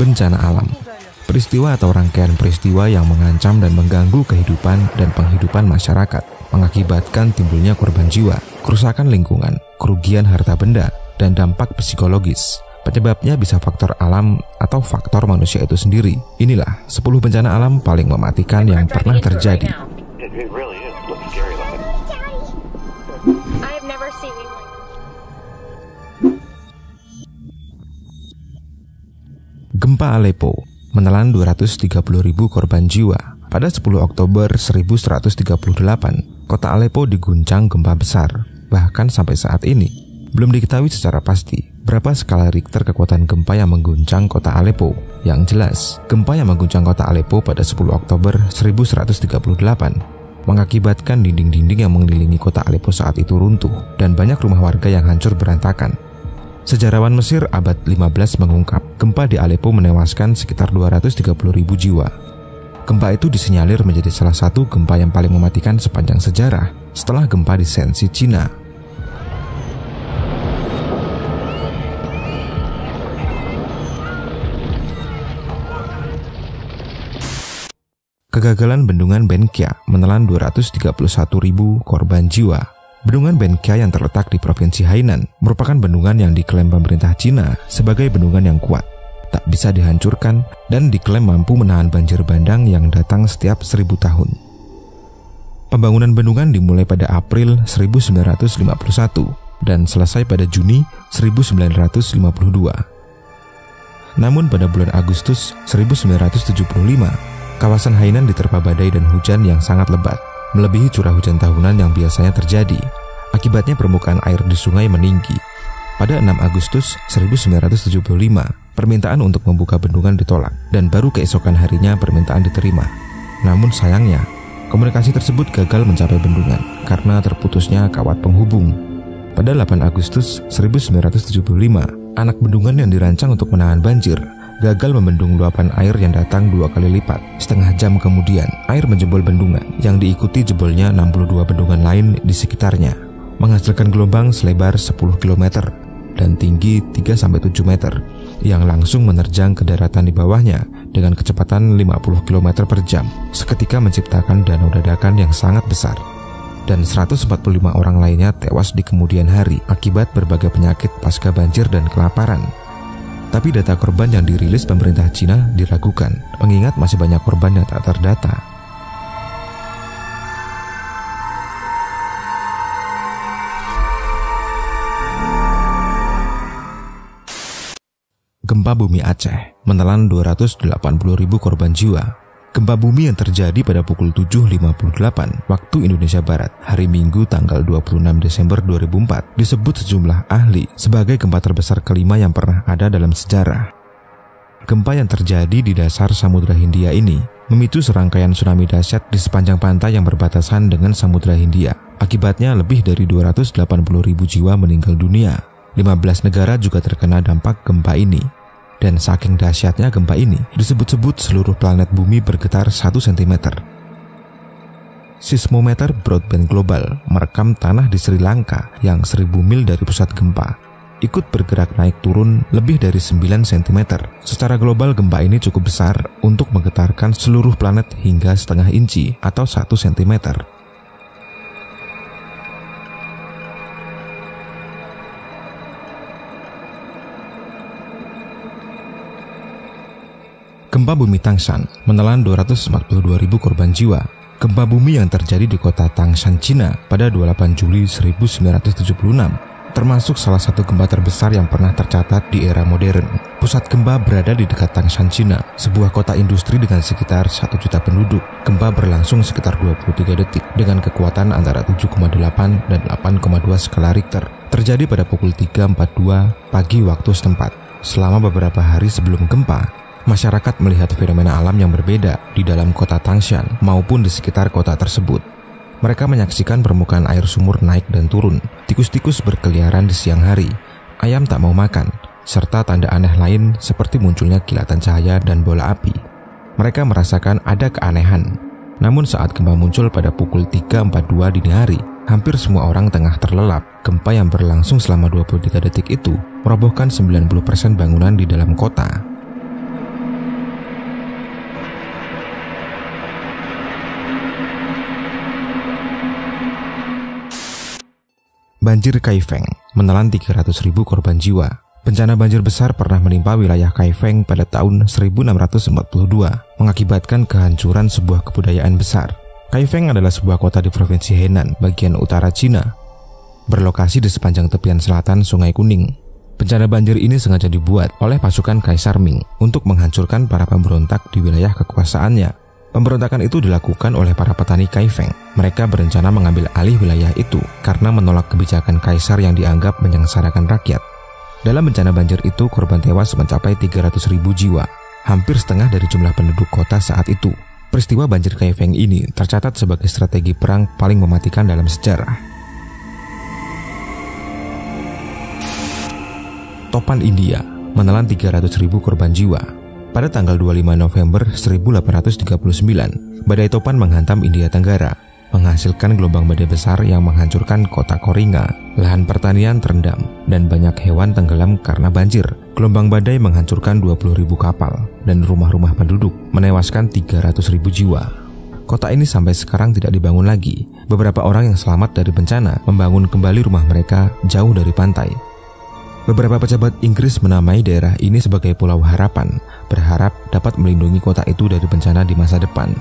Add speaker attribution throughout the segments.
Speaker 1: Bencana alam. Peristiwa atau rangkaian peristiwa yang mengancam dan mengganggu kehidupan dan penghidupan masyarakat, mengakibatkan timbulnya korban jiwa, kerusakan lingkungan, kerugian harta benda, dan dampak psikologis. Penyebabnya bisa faktor alam atau faktor manusia itu sendiri. Inilah 10 bencana alam paling mematikan yang pernah terjadi. Gempa Aleppo menelan 230.000 korban jiwa. Pada 10 Oktober 1138, kota Aleppo diguncang gempa besar. Bahkan sampai saat ini, belum diketahui secara pasti berapa skala Richter kekuatan gempa yang mengguncang kota Aleppo. Yang jelas, gempa yang mengguncang kota Aleppo pada 10 Oktober 1138 mengakibatkan dinding-dinding yang mengelilingi kota Aleppo saat itu runtuh dan banyak rumah warga yang hancur berantakan. Sejarawan Mesir abad 15 mengungkap gempa di Aleppo menewaskan sekitar 230.000 jiwa. Gempa itu disinyalir menjadi salah satu gempa yang paling mematikan sepanjang sejarah setelah gempa di Shenxi, Cina. Kegagalan bendungan Benkia menelan 231.000 korban jiwa. Bendungan Benkia yang terletak di Provinsi Hainan merupakan bendungan yang diklaim pemerintah Cina sebagai bendungan yang kuat, tak bisa dihancurkan, dan diklaim mampu menahan banjir bandang yang datang setiap 1000 tahun. Pembangunan bendungan dimulai pada April 1951 dan selesai pada Juni 1952. Namun pada bulan Agustus 1975, kawasan Hainan diterpa badai dan hujan yang sangat lebat, melebihi curah hujan tahunan yang biasanya terjadi. Akibatnya permukaan air di sungai meninggi. Pada 6 Agustus 1975, permintaan untuk membuka bendungan ditolak dan baru keesokan harinya permintaan diterima. Namun sayangnya, komunikasi tersebut gagal mencapai bendungan karena terputusnya kawat penghubung. Pada 8 Agustus 1975, anak bendungan yang dirancang untuk menahan banjir gagal membendung luapan air yang datang 2 kali lipat. Setengah jam kemudian, air menjebol bendungan yang diikuti jebolnya 62 bendungan lain di sekitarnya, menghasilkan gelombang selebar 10 km dan tinggi 3-7 meter yang langsung menerjang ke daratan di bawahnya dengan kecepatan 50 km per jam, seketika menciptakan danau dadakan yang sangat besar. Dan 145 orang lainnya tewas di kemudian hari akibat berbagai penyakit pasca banjir dan kelaparan. Tapi data korban yang dirilis pemerintah Cina diragukan, mengingat masih banyak korban yang tak terdata. Gempa bumi Aceh menelan 280.000 korban jiwa. Gempa bumi yang terjadi pada pukul 7.58 waktu Indonesia Barat hari Minggu tanggal 26 Desember 2004 disebut sejumlah ahli sebagai gempa terbesar kelima yang pernah ada dalam sejarah. Gempa yang terjadi di dasar Samudra Hindia ini memicu serangkaian tsunami dahsyat di sepanjang pantai yang berbatasan dengan Samudra Hindia. Akibatnya lebih dari 280.000 jiwa meninggal dunia. 15 negara juga terkena dampak gempa ini. Dan saking dahsyatnya gempa ini, disebut-sebut seluruh planet bumi bergetar 1 cm. Seismometer Broadband Global merekam tanah di Sri Lanka yang 1000 mil dari pusat gempa ikut bergerak naik turun lebih dari 9 cm. Secara global gempa ini cukup besar untuk menggetarkan seluruh planet hingga setengah inci atau 1 cm. Gempa bumi Tangshan menelan 242.000 korban jiwa. Gempa bumi yang terjadi di kota Tangshan, Cina pada 28 Juli 1976 termasuk salah satu gempa terbesar yang pernah tercatat di era modern. Pusat gempa berada di dekat Tangshan, Cina, sebuah kota industri dengan sekitar 1 juta penduduk. Gempa berlangsung sekitar 23 detik dengan kekuatan antara 7,8 dan 8,2 skala Richter. Terjadi pada pukul 3.42 pagi waktu setempat. Selama beberapa hari sebelum gempa, masyarakat melihat fenomena alam yang berbeda di dalam kota Tangshan maupun di sekitar kota tersebut. Mereka menyaksikan permukaan air sumur naik dan turun, tikus-tikus berkeliaran di siang hari, ayam tak mau makan, serta tanda aneh lain seperti munculnya kilatan cahaya dan bola api. Mereka merasakan ada keanehan. Namun saat gempa muncul pada pukul 3.42 dini hari, hampir semua orang tengah terlelap. Gempa yang berlangsung selama 23 detik itu merobohkan 90% bangunan di dalam kota. Banjir Kaifeng menelan 300.000 korban jiwa. Bencana banjir besar pernah menimpa wilayah Kaifeng pada tahun 1642, mengakibatkan kehancuran sebuah kebudayaan besar. Kaifeng adalah sebuah kota di provinsi Henan, bagian utara Cina, berlokasi di sepanjang tepian selatan Sungai Kuning. Bencana banjir ini sengaja dibuat oleh pasukan Kaisar Ming untuk menghancurkan para pemberontak di wilayah kekuasaannya. Pemberontakan itu dilakukan oleh para petani Kaifeng. Mereka berencana mengambil alih wilayah itu karena menolak kebijakan kaisar yang dianggap menyengsarakan rakyat. Dalam bencana banjir itu, korban tewas mencapai 300.000 jiwa, hampir setengah dari jumlah penduduk kota saat itu. Peristiwa banjir Kaifeng ini tercatat sebagai strategi perang paling mematikan dalam sejarah. Topan India menelan 300.000 korban jiwa. Pada tanggal 25 November 1839, badai topan menghantam India Tenggara, menghasilkan gelombang badai besar yang menghancurkan kota Koringa. Lahan pertanian terendam dan banyak hewan tenggelam karena banjir. Gelombang badai menghancurkan 20.000 kapal dan rumah-rumah penduduk, menewaskan 300.000 jiwa. Kota ini sampai sekarang tidak dibangun lagi. Beberapa orang yang selamat dari bencana membangun kembali rumah mereka jauh dari pantai. Beberapa pejabat Inggris menamai daerah ini sebagai Pulau Harapan, berharap dapat melindungi kota itu dari bencana di masa depan.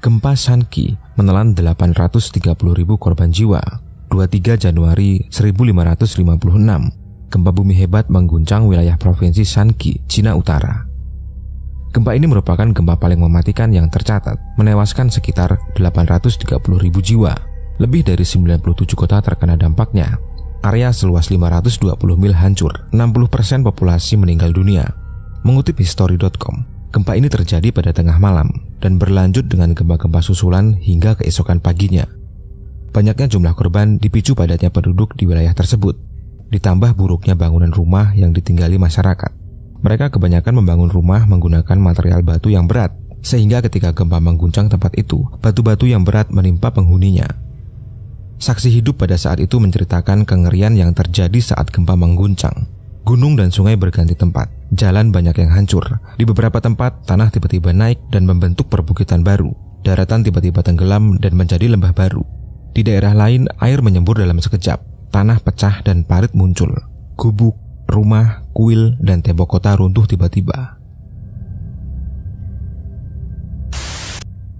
Speaker 1: Gempa Sanki menelan 830.000 korban jiwa. 23 Januari 1556, gempa bumi hebat mengguncang wilayah provinsi Shanxi, Cina Utara. Gempa ini merupakan gempa paling mematikan yang tercatat, menewaskan sekitar 830.000 jiwa. Lebih dari 97 kota terkena dampaknya. Area seluas 520 mil hancur, 60% populasi meninggal dunia. Mengutip History.com, gempa ini terjadi pada tengah malam dan berlanjut dengan gempa-gempa susulan hingga keesokan paginya. Banyaknya jumlah korban dipicu padatnya penduduk di wilayah tersebut, ditambah buruknya bangunan rumah yang ditinggali masyarakat. Mereka kebanyakan membangun rumah menggunakan material batu yang berat, sehingga ketika gempa mengguncang tempat itu, batu-batu yang berat menimpa penghuninya. Saksi hidup pada saat itu menceritakan kengerian yang terjadi saat gempa mengguncang. Gunung dan sungai berganti tempat, jalan banyak yang hancur. Di beberapa tempat, tanah tiba-tiba naik dan membentuk perbukitan baru. Daratan tiba-tiba tenggelam dan menjadi lembah baru. Di daerah lain, air menyembur dalam sekejap, tanah pecah dan parit muncul. Gubuk, rumah, kuil, dan tembok kota runtuh tiba-tiba.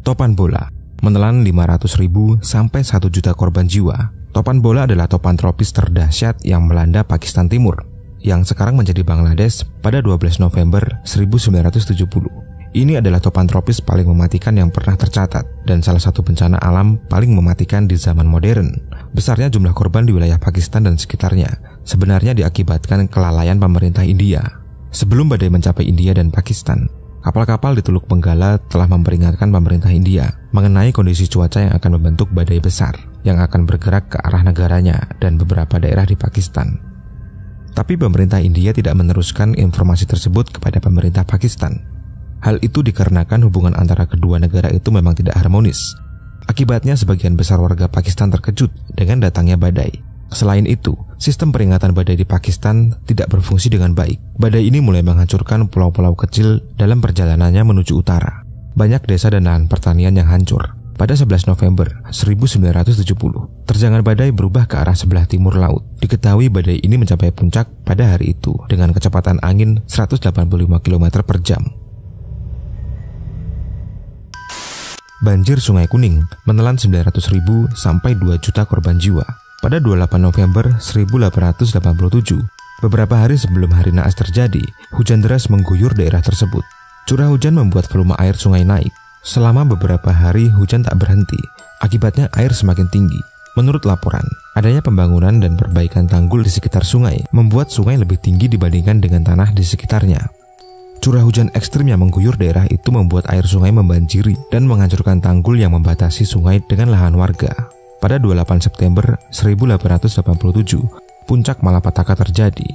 Speaker 1: Topan bola menelan 500.000 sampai 1 juta korban jiwa. Topan bola adalah topan tropis terdahsyat yang melanda Pakistan Timur, yang sekarang menjadi Bangladesh pada 12 November 1970. Ini adalah topan tropis paling mematikan yang pernah tercatat dan salah satu bencana alam paling mematikan di zaman modern. Besarnya jumlah korban di wilayah Pakistan dan sekitarnya sebenarnya diakibatkan kelalaian pemerintah India. Sebelum badai mencapai India dan Pakistan, kapal-kapal di Teluk Benggala telah memperingatkan pemerintah India mengenai kondisi cuaca yang akan membentuk badai besar yang akan bergerak ke arah negaranya dan beberapa daerah di Pakistan. Tapi pemerintah India tidak meneruskan informasi tersebut kepada pemerintah Pakistan. Hal itu dikarenakan hubungan antara kedua negara itu memang tidak harmonis. Akibatnya sebagian besar warga Pakistan terkejut dengan datangnya badai. Selain itu, sistem peringatan badai di Pakistan tidak berfungsi dengan baik. Badai ini mulai menghancurkan pulau-pulau kecil dalam perjalanannya menuju utara. Banyak desa dan lahan pertanian yang hancur. Pada 11 November 1970, terjangan badai berubah ke arah sebelah timur laut. Diketahui badai ini mencapai puncak pada hari itu dengan kecepatan angin 185 km per jam. Banjir Sungai Kuning menelan 900.000 sampai 2 juta korban jiwa. Pada 28 November 1887, beberapa hari sebelum hari naas terjadi, hujan deras mengguyur daerah tersebut. Curah hujan membuat volume air sungai naik. Selama beberapa hari hujan tak berhenti, akibatnya air semakin tinggi. Menurut laporan, adanya pembangunan dan perbaikan tanggul di sekitar sungai membuat sungai lebih tinggi dibandingkan dengan tanah di sekitarnya. Curah hujan ekstrim yang mengguyur daerah itu membuat air sungai membanjiri dan menghancurkan tanggul yang membatasi sungai dengan lahan warga. Pada 28 September 1887, puncak malapetaka terjadi.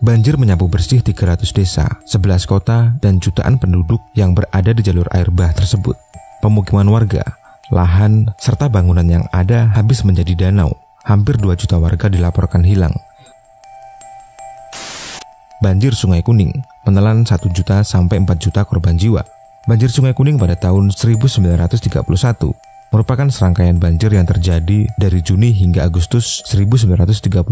Speaker 1: Banjir menyapu bersih 300 desa, 11 kota, dan jutaan penduduk yang berada di jalur air bah tersebut. Pemukiman warga, lahan, serta bangunan yang ada habis menjadi danau. Hampir 2 juta warga dilaporkan hilang. Banjir Sungai Kuning menelan 1 juta sampai 4 juta korban jiwa. Banjir Sungai Kuning pada tahun 1931 merupakan serangkaian banjir yang terjadi dari Juni hingga Agustus 1931.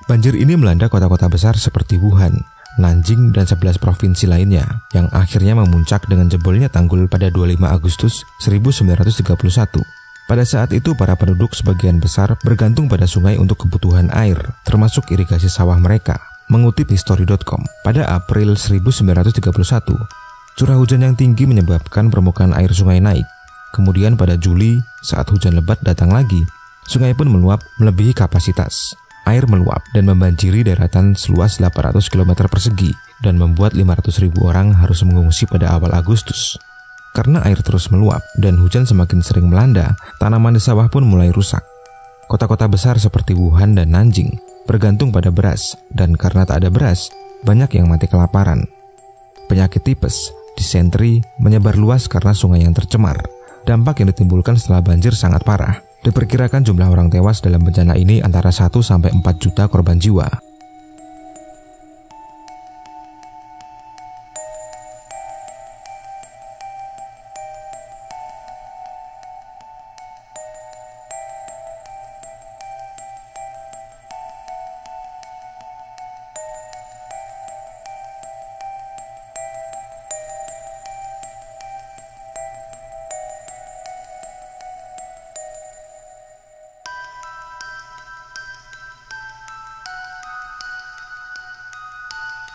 Speaker 1: Banjir ini melanda kota-kota besar seperti Wuhan, Nanjing, dan 11 provinsi lainnya yang akhirnya memuncak dengan jebolnya tanggul pada 25 Agustus 1931. Pada saat itu para penduduk sebagian besar bergantung pada sungai untuk kebutuhan air, termasuk irigasi sawah mereka. Mengutip History.com, pada April 1931, curah hujan yang tinggi menyebabkan permukaan air sungai naik. Kemudian pada Juli, saat hujan lebat datang lagi, sungai pun meluap melebihi kapasitas. Air meluap dan membanjiri daratan seluas 800 km persegi dan membuat 500.000 orang harus mengungsi pada awal Agustus. Karena air terus meluap dan hujan semakin sering melanda, tanaman di sawah pun mulai rusak. Kota-kota besar seperti Wuhan dan Nanjing bergantung pada beras, dan karena tak ada beras, banyak yang mati kelaparan. Penyakit tipes, disentri, menyebar luas karena sungai yang tercemar. Dampak yang ditimbulkan setelah banjir sangat parah. Diperkirakan jumlah orang tewas dalam bencana ini antara 1 sampai 4 juta korban jiwa.